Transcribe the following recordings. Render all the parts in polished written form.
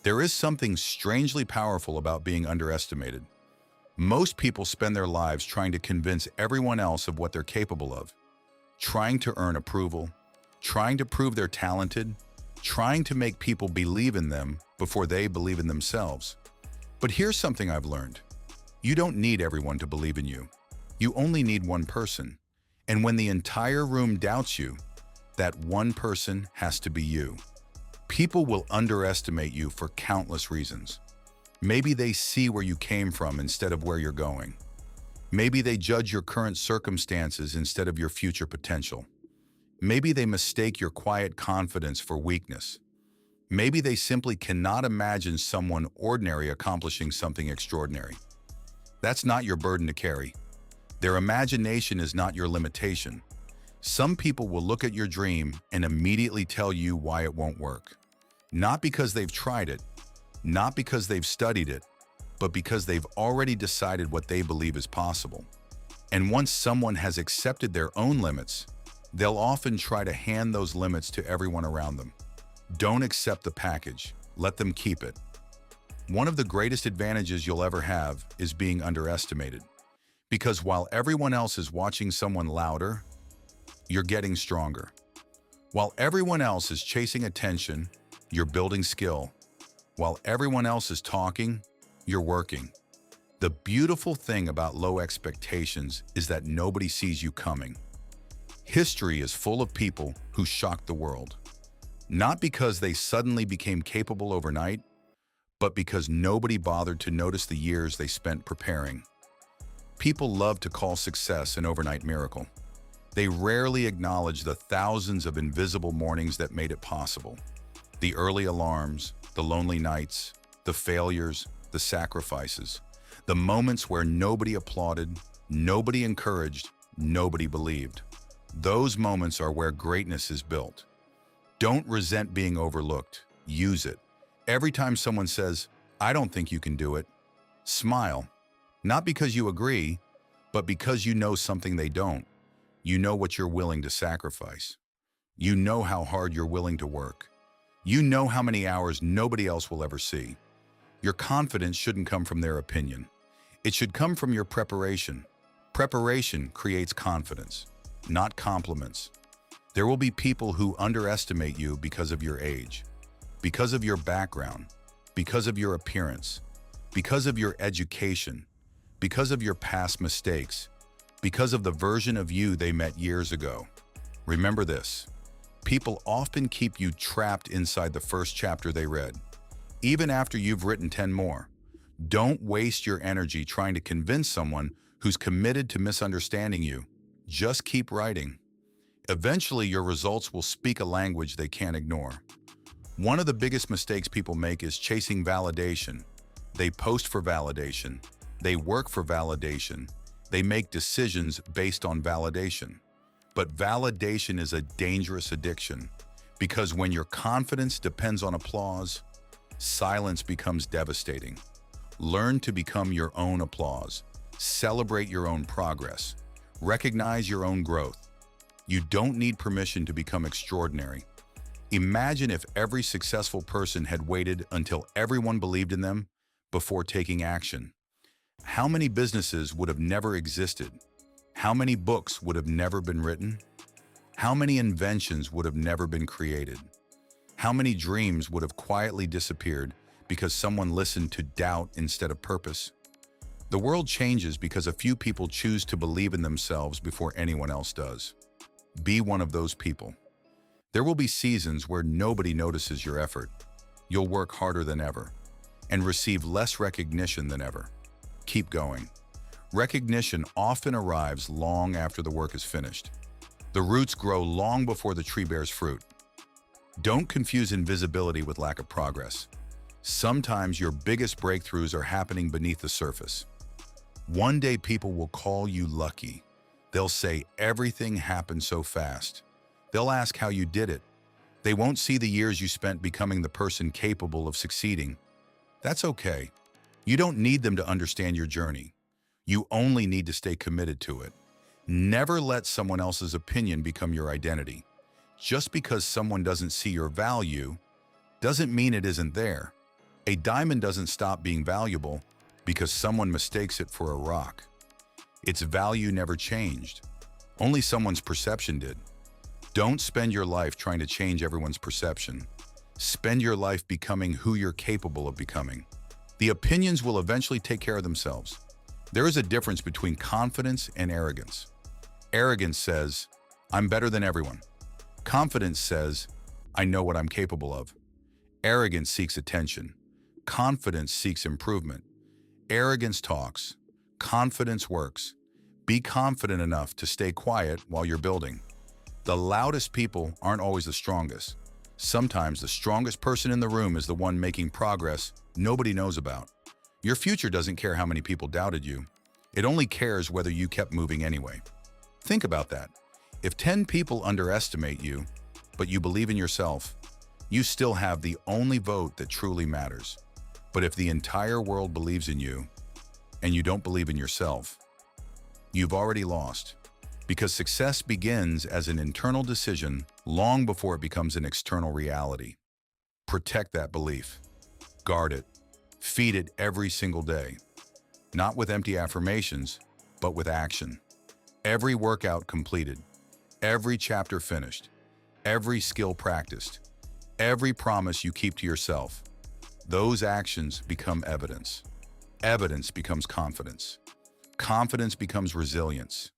There is something strangely powerful about being underestimated. Most people spend their lives trying to convince everyone else of what they're capable of, trying to earn approval, trying to prove they're talented, trying to make people believe in them before they believe in themselves. But here's something I've learned. You don't need everyone to believe in you. You only need one person. And when the entire room doubts you, that one person has to be you. People will underestimate you for countless reasons. Maybe they see where you came from instead of where you're going. Maybe they judge your current circumstances instead of your future potential. Maybe they mistake your quiet confidence for weakness. Maybe they simply cannot imagine someone ordinary accomplishing something extraordinary. That's not your burden to carry. Their imagination is not your limitation. Some people will look at your dream and immediately tell you why it won't work. Not because they've tried it, not because they've studied it, but because they've already decided what they believe is possible. And once someone has accepted their own limits, they'll often try to hand those limits to everyone around them. Don't accept the package. Let them keep it. One of the greatest advantages you'll ever have is being underestimated. Because while everyone else is watching someone louder, you're getting stronger. While everyone else is chasing attention, you're building skill. While everyone else is talking, you're working. The beautiful thing about low expectations is that nobody sees you coming. History is full of people who shocked the world. Not because they suddenly became capable overnight, but because nobody bothered to notice the years they spent preparing. People love to call success an overnight miracle. They rarely acknowledge the thousands of invisible mornings that made it possible. The early alarms, the lonely nights, the failures, the sacrifices, the moments where nobody applauded, nobody encouraged, nobody believed. Those moments are where greatness is built. Don't resent being overlooked. Use it. Every time someone says, "I don't think you can do it," smile. Not because you agree, but because you know something they don't. You know what you're willing to sacrifice. You know how hard you're willing to work. You know how many hours nobody else will ever see. Your confidence shouldn't come from their opinion. It should come from your preparation. Preparation creates confidence, not compliments. There will be people who underestimate you because of your age, because of your background, because of your appearance, because of your education, because of your past mistakes, because of the version of you they met years ago. Remember this. People often keep you trapped inside the first chapter they read, even after you've written 10 more. Don't waste your energy trying to convince someone who's committed to misunderstanding you. Just keep writing. Eventually, your results will speak a language they can't ignore. One of the biggest mistakes people make is chasing validation. They post for validation. They work for validation. They make decisions based on validation. But validation is a dangerous addiction because when your confidence depends on applause, silence becomes devastating. Learn to become your own applause. Celebrate your own progress. Recognize your own growth. You don't need permission to become extraordinary. Imagine if every successful person had waited until everyone believed in them before taking action. How many businesses would have never existed? How many books would have never been written? How many inventions would have never been created? How many dreams would have quietly disappeared because someone listened to doubt instead of purpose? The world changes because a few people choose to believe in themselves before anyone else does. Be one of those people. There will be seasons where nobody notices your effort. You'll work harder than ever and receive less recognition than ever. Keep going. Recognition often arrives long after the work is finished. The roots grow long before the tree bears fruit. Don't confuse invisibility with lack of progress. Sometimes your biggest breakthroughs are happening beneath the surface. One day people will call you lucky. They'll say everything happened so fast. They'll ask how you did it. They won't see the years you spent becoming the person capable of succeeding. That's okay. You don't need them to understand your journey. You only need to stay committed to it. Never let someone else's opinion become your identity. Just because someone doesn't see your value doesn't mean it isn't there. A diamond doesn't stop being valuable because someone mistakes it for a rock. Its value never changed. Only someone's perception did. Don't spend your life trying to change everyone's perception. Spend your life becoming who you're capable of becoming. The opinions will eventually take care of themselves. There is a difference between confidence and arrogance. Arrogance says, I'm better than everyone. Confidence says, I know what I'm capable of. Arrogance seeks attention. Confidence seeks improvement. Arrogance talks. Confidence works. Be confident enough to stay quiet while you're building. The loudest people aren't always the strongest. Sometimes the strongest person in the room is the one making progress nobody knows about. Your future doesn't care how many people doubted you. It only cares whether you kept moving anyway. Think about that. If 10 people underestimate you, but you believe in yourself, you still have the only vote that truly matters. But if the entire world believes in you, and you don't believe in yourself, you've already lost. Because success begins as an internal decision long before it becomes an external reality. Protect that belief. Guard it. Feed it every single day. Not with empty affirmations, but with action. Every workout completed, every chapter finished, every skill practiced, every promise you keep to yourself. Those actions become evidence. Evidence becomes confidence. Confidence becomes resilience.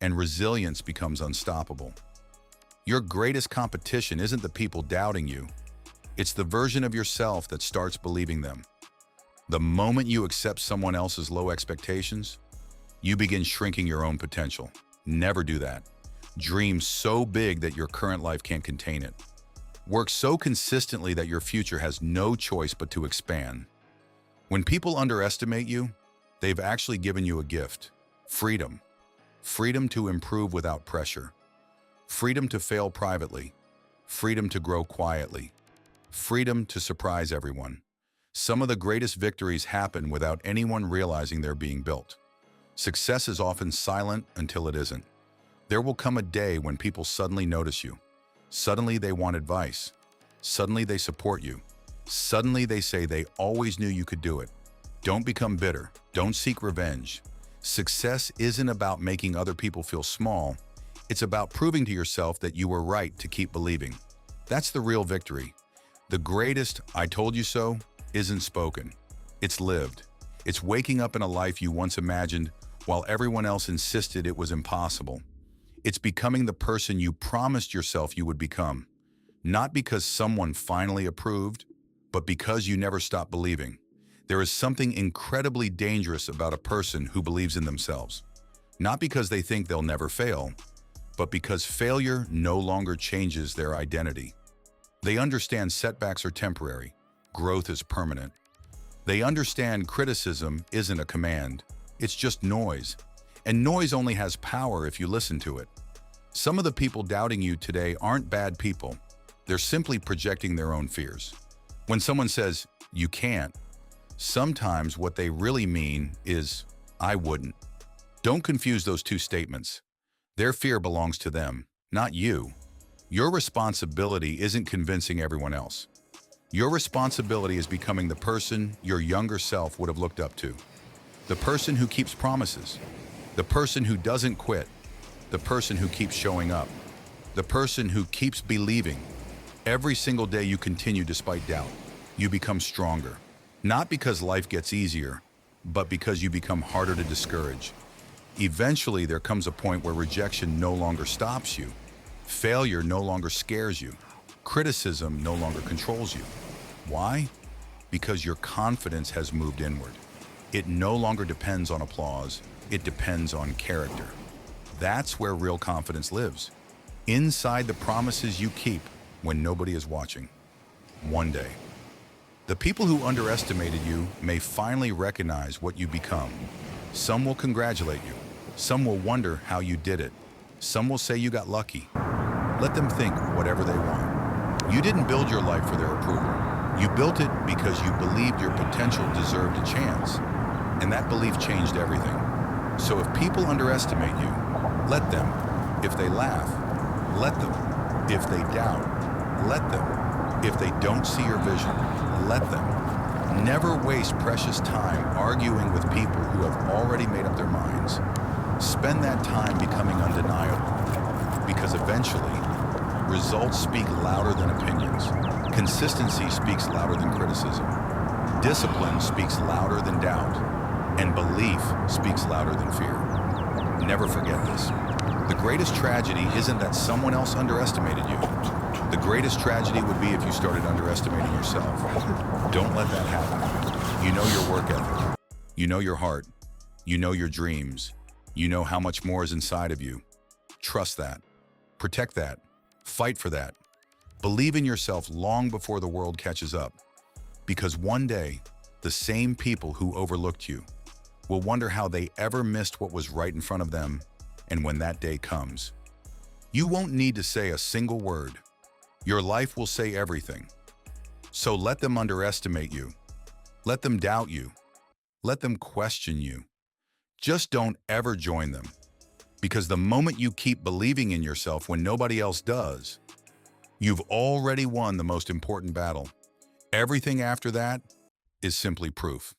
And resilience becomes unstoppable. Your greatest competition isn't the people doubting you. It's the version of yourself that starts believing them. The moment you accept someone else's low expectations, you begin shrinking your own potential. Never do that. Dream so big that your current life can't contain it. Work so consistently that your future has no choice but to expand. When people underestimate you, they've actually given you a gift: freedom. Freedom to improve without pressure. Freedom to fail privately. Freedom to grow quietly. Freedom to surprise everyone. Some of the greatest victories happen without anyone realizing they're being built. Success is often silent until it isn't. There will come a day when people suddenly notice you. Suddenly they want advice. Suddenly they support you. Suddenly they say they always knew you could do it. Don't become bitter. Don't seek revenge. Success isn't about making other people feel small. It's about proving to yourself that you were right to keep believing. That's the real victory. The greatest "I told you so" isn't spoken. It's lived. It's waking up in a life you once imagined while everyone else insisted it was impossible. It's becoming the person you promised yourself you would become. Not because someone finally approved, but because you never stopped believing. There is something incredibly dangerous about a person who believes in themselves. Not because they think they'll never fail, but because failure no longer changes their identity. They understand setbacks are temporary, growth is permanent. They understand criticism isn't a command, it's just noise. And noise only has power if you listen to it. Some of the people doubting you today aren't bad people. They're simply projecting their own fears. When someone says, "You can't," sometimes what they really mean is, "I wouldn't." Don't confuse those two statements. Their fear belongs to them, not you. Your responsibility isn't convincing everyone else. Your responsibility is becoming the person your younger self would have looked up to. The person who keeps promises. The person who doesn't quit. The person who keeps showing up. The person who keeps believing. Every single day you continue despite doubt. You become stronger. Not because life gets easier, but because you become harder to discourage. Eventually, there comes a point where rejection no longer stops you. Failure no longer scares you. Criticism no longer controls you. Why? Because your confidence has moved inward. It no longer depends on applause. It depends on character. That's where real confidence lives. Inside the promises you keep when nobody is watching. One day, the people who underestimated you may finally recognize what you become. Some will congratulate you. Some will wonder how you did it. Some will say you got lucky. Let them think whatever they want. You didn't build your life for their approval. You built it because you believed your potential deserved a chance. And that belief changed everything. So if people underestimate you, let them. If they laugh, let them. If they doubt, let them. If they don't see your vision, let them. Never waste precious time arguing with people who have already made up their minds. Spend that time becoming undeniable, because eventually, results speak louder than opinions. Consistency speaks louder than criticism. Discipline speaks louder than doubt. And belief speaks louder than fear. Never forget this. The greatest tragedy isn't that someone else underestimated you. The greatest tragedy would be if you started underestimating yourself. Don't let that happen. You know your work ethic. You know your heart. You know your dreams. You know how much more is inside of you. Trust that. Protect that. Fight for that. Believe in yourself long before the world catches up. Because one day, the same people who overlooked you will wonder how they ever missed what was right in front of them. And when that day comes, you won't need to say a single word. Your life will say everything. So let them underestimate you. Let them doubt you. Let them question you. Just don't ever join them. Because the moment you keep believing in yourself when nobody else does, you've already won the most important battle. Everything after that is simply proof.